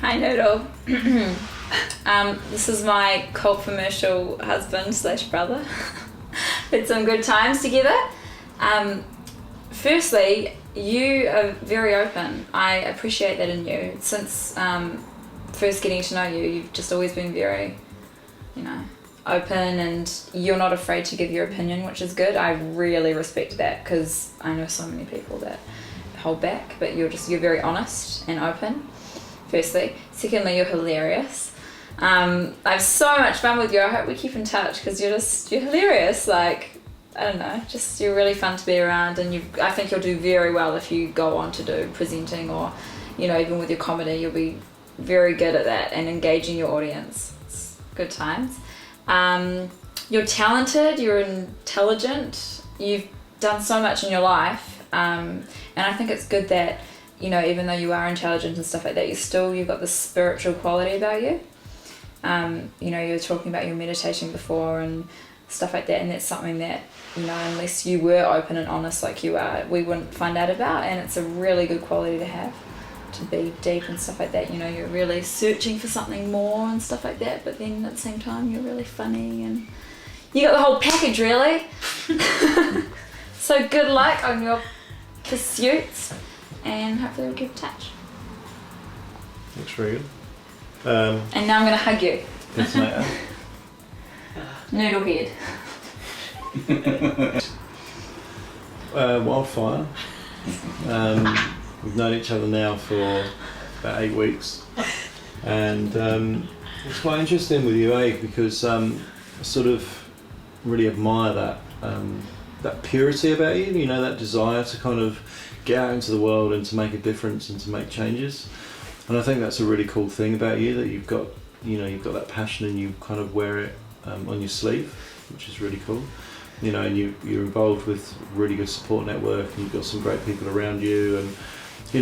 Hi Noodle. This is my co-commercial husband/brother. Had some good times together. Firstly, you are very open. I appreciate that in you. Since first getting to know you, you've just always been very, open, and you're not afraid to give your opinion, which is good. I really respect that, because I know so many people that hold back, but you're very honest and open. Firstly. Secondly, you're hilarious. I have so much fun with you. I hope we keep in touch, because you're hilarious. Like, I don't know, just you're really fun to be around, and I think you'll do very well if you go on to do presenting, or even with your comedy, you'll be very good at that and engaging your audience. It's good times. You're talented, you're intelligent, you've done so much in your life, and I think it's good that even though you are intelligent and stuff like that, you've got this spiritual quality about you. You were talking about your meditation before and stuff like that, and that's something that, unless you were open and honest like you are, we wouldn't find out about, and it's a really good quality to have, to be deep and stuff like that. You're really searching for something more and stuff like that, but then at the same time, you're really funny, and you got the whole package, really. So good luck on your pursuits, and hopefully we'll keep in touch. Looks very good. And now I'm going to hug you. Yes, mate. Noodle head. Wildfire. We've known each other now for about 8 weeks, and it's quite interesting with you, because I sort of really admire that purity about you, that desire to kind of get out into the world and to make a difference and to make changes. And I think that's a really cool thing about you, that you've got that passion, and you kind of wear it on your sleeve, which is really cool. And you're involved with a really good support network, and you've got some great people around you. And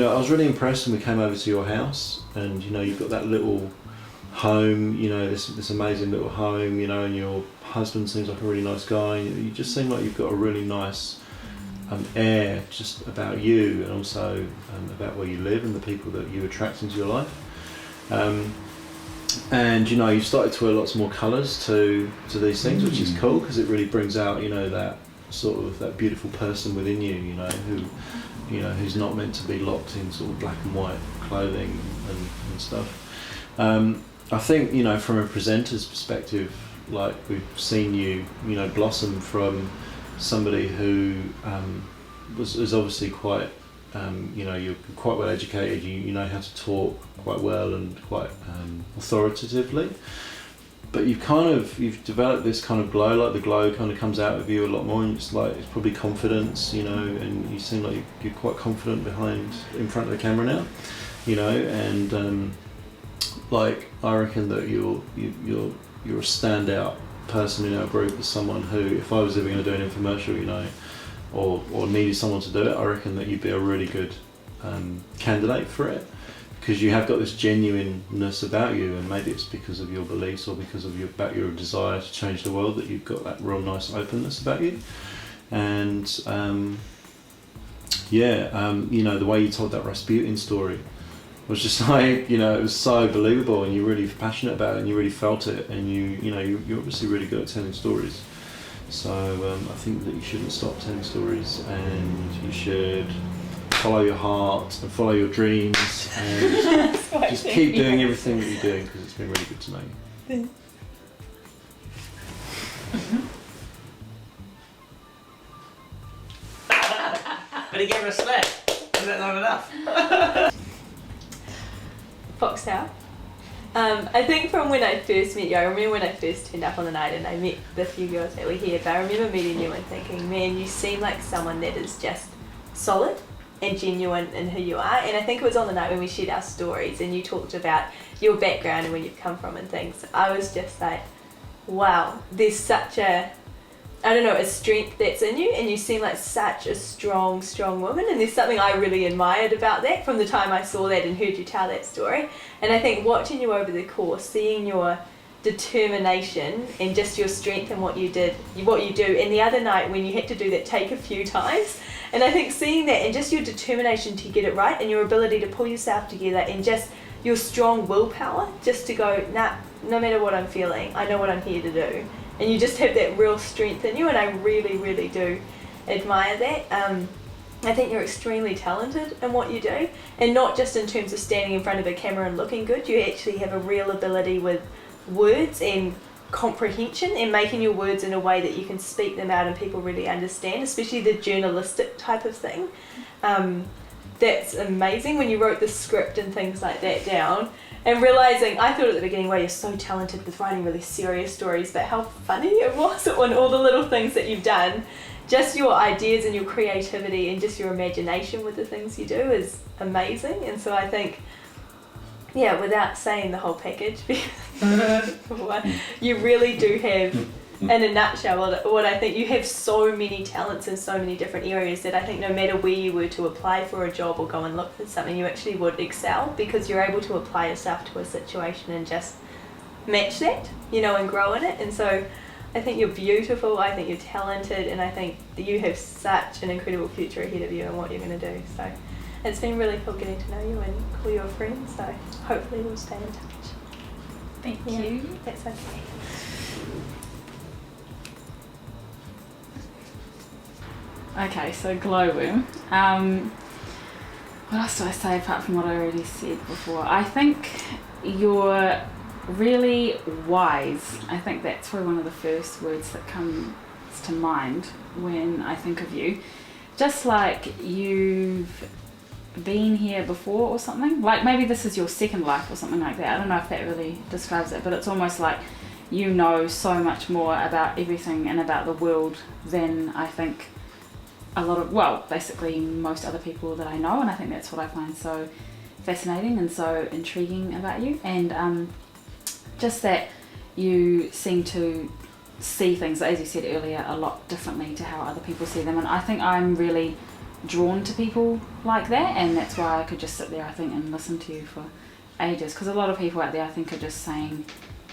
I was really impressed when we came over to your house, and you've got that little home, this amazing little home, and your husband seems like a really nice guy. You just seem like you've got a really nice air just about you, and also about where you live and the people that you attract into your life. And you've started to wear lots more colours to these things, which is cool, because it really brings out that sort of that beautiful person within you, who's not meant to be locked in sort of black and white clothing and stuff. I think from a presenter's perspective, like, we've seen you blossom from somebody who was obviously quite you're quite well educated, you know how to talk quite well and quite authoritatively, but you've developed this kind of glow, like the glow kind of comes out of you a lot more, and it's probably confidence, and you seem like you're quite confident in front of the camera now, and like, I reckon that you're a standout person in our group, as someone who, if I was ever going to do an infomercial, or needed someone to do it, I reckon that you'd be a really good candidate for it, because you have got this genuineness about you, and maybe it's because of your beliefs or because of your desire to change the world, that you've got that real nice openness about you. And the way you told that Rasputin story was just like, it was so believable, and you're really passionate about it, and you really felt it, and you're obviously really good at telling stories. So I think that you shouldn't stop telling stories, and you should follow your heart and follow your dreams, and just keep doing everything that you're doing, because it's been really good to know you. But he gave her a slap. Is that not enough? Foxtail. I think from when I first met you, I remember when I first turned up on the night and I met the few girls that were here, but I remember meeting you and thinking, man, you seem like someone that is just solid and genuine in who you are. And I think it was on the night when we shared our stories and you talked about your background and where you've come from and things. I was just like, wow, there's such a strength that's in you, and you seem like such a strong woman, and there's something I really admired about that from the time I saw that and heard you tell that story. And I think watching you over the course, seeing your determination and just your strength and what you do, and the other night when you had to do that take a few times, and I think seeing that and just your determination to get it right and your ability to pull yourself together and just your strong willpower just to go, nah, no matter what I'm feeling, I know what I'm here to do. And you just have that real strength in you, and I really, really do admire that. I think you're extremely talented in what you do, and not just in terms of standing in front of a camera and looking good. You actually have a real ability with words and comprehension, and making your words in a way that you can speak them out and people really understand, especially the journalistic type of thing. That's amazing. When you wrote the script and things like that down, and realising, I thought at the beginning, wow, you're so talented with writing really serious stories, but how funny it was on all the little things that you've done. Just your ideas and your creativity and just your imagination with the things you do is amazing. And so I think, yeah, without saying the whole package, you really do have, in a nutshell, what I think, you have so many talents in so many different areas that I think no matter where you were to apply for a job or go and look for something, you actually would excel, because you're able to apply yourself to a situation and just match that, you know, and grow in it. And so I think you're beautiful, I think you're talented, and I think that you have such an incredible future ahead of you and what you're going to do. So it's been really cool getting to know you and call you a friend, so hopefully we'll stay in touch. Thank you. That's okay. Okay, so glowworm. What else do I say apart from what I already said before? I think you're really wise. I think that's probably one of the first words that comes to mind when I think of you. Just like you've been here before or something. Like maybe this is your second life or something like that. I don't know if that really describes it, but it's almost like you know so much more about everything and about the world than I think a lot of, well, basically most other people that I know, and I think that's what I find so fascinating and so intriguing about you. And just that you seem to see things, as you said earlier, a lot differently to how other people see them, and I think I'm really drawn to people like that, and that's why I could just sit there, I think, and listen to you for ages, because a lot of people out there I think are just saying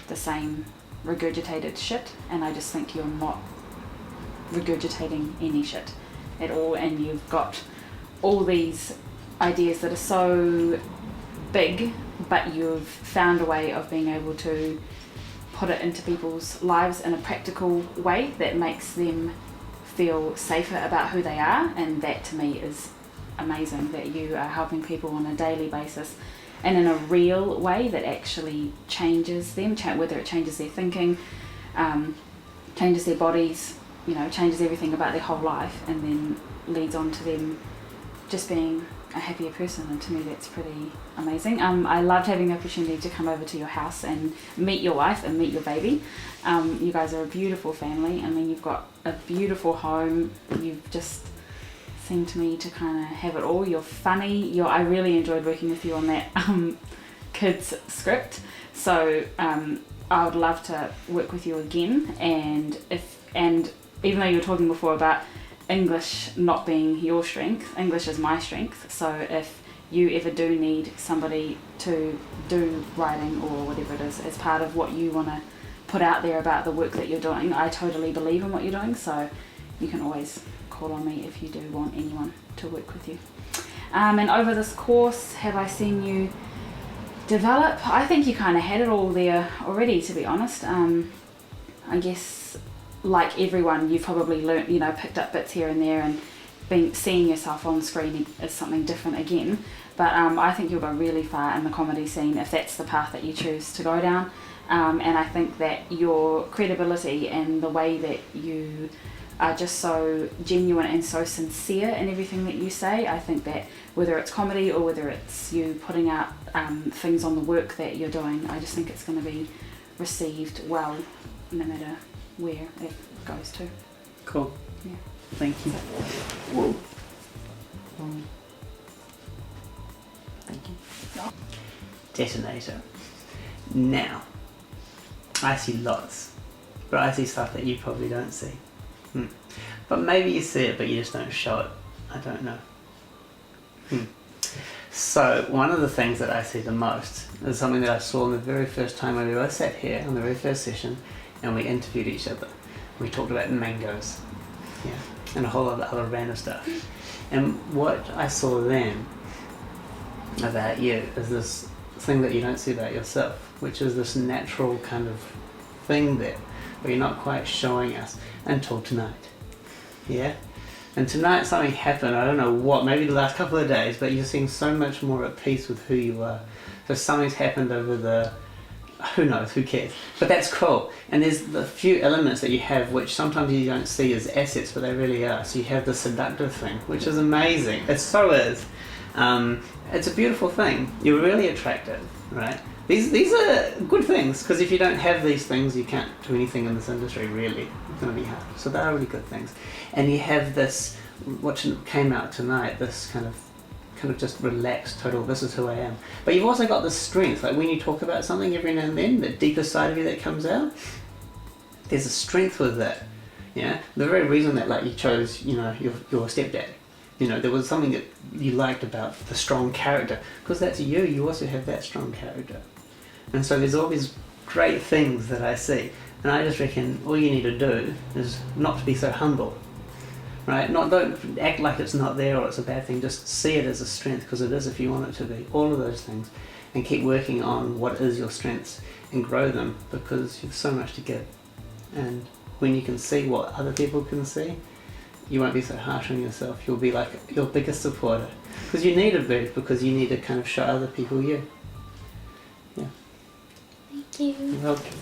the same regurgitated shit, and I just think you're not regurgitating any shit at all, and you've got all these ideas that are so big, but you've found a way of being able to put it into people's lives in a practical way that makes them feel safer about who they are, and that to me is amazing, that you are helping people on a daily basis and in a real way that actually changes them, whether it changes their thinking, changes their bodies, you know, changes everything about their whole life, and then leads on to them just being a happier person. And to me that's pretty amazing. I loved having the opportunity to come over to your house and meet your wife and meet your baby. You guys are a beautiful family. I mean, you've got a beautiful home. You've just seemed to me to kind of have it all. You're funny. I really enjoyed working with you on that kids script. So I would love to work with you again. And even though you were talking before about English not being your strength, English is my strength. So if you ever do need somebody to do writing or whatever it is as part of what you want to put out there about the work that you're doing, I totally believe in what you're doing, so you can always call on me if you do want anyone to work with you. And over this course, have I seen you develop? I think you kind of had it all there already, to be honest. I guess like everyone, you've probably learnt, you know, picked up bits here and there, and seeing yourself on screen is something different again. But I think you'll go really far in the comedy scene if that's the path that you choose to go down. And I think that your credibility and the way that you are just so genuine and so sincere in everything that you say, I think that whether it's comedy or whether it's you putting out things on the work that you're doing, I just think it's going to be received well no matter where it goes to. Cool. Yeah. Thank you. Whoa. Thank you. Detonator. Now, I see lots, but I see stuff that you probably don't see. But maybe you see it, but you just don't show it. I don't know. So, one of the things that I see the most is something that I saw the very first time when we both sat here on the very first session and we interviewed each other. We talked about mangoes, and a whole lot of other random stuff. And what I saw then about you is this thing that you don't see about yourself, which is this natural kind of thing there, where you're not quite showing us until tonight. Yeah? And tonight something happened, I don't know what, maybe the last couple of days, but you seem so much more at peace with who you are. So something's happened over the, who knows, who cares? But that's cool. And there's the few elements that you have which sometimes you don't see as assets, but they really are. So you have the seductive thing, which is amazing. It so is. It's a beautiful thing. You're really attracted, right? These are good things, because if you don't have these things, you can't do anything in this industry, really. It's going to be hard. So they are really good things. And you have this, what came out tonight, this kind of just relaxed, total, this is who I am. But you've also got this strength, like when you talk about something every now and then, the deeper side of you that comes out, there's a strength with that. Yeah? The very reason that like you chose, you know, your stepdad, you know, there was something that you liked about the strong character, because that's you also have that strong character. And so there's all these great things that I see, and I just reckon all you need to do is not to be so humble, right? Don't act like it's not there or it's a bad thing, just see it as a strength, because it is if you want it to be, all of those things, and keep working on what is your strengths and grow them, because you have so much to give. And when you can see what other people can see, you won't be so harsh on yourself. You'll be like your biggest supporter, because you need to be, because you need to kind of show other people you. Yeah. Thank you. You're welcome.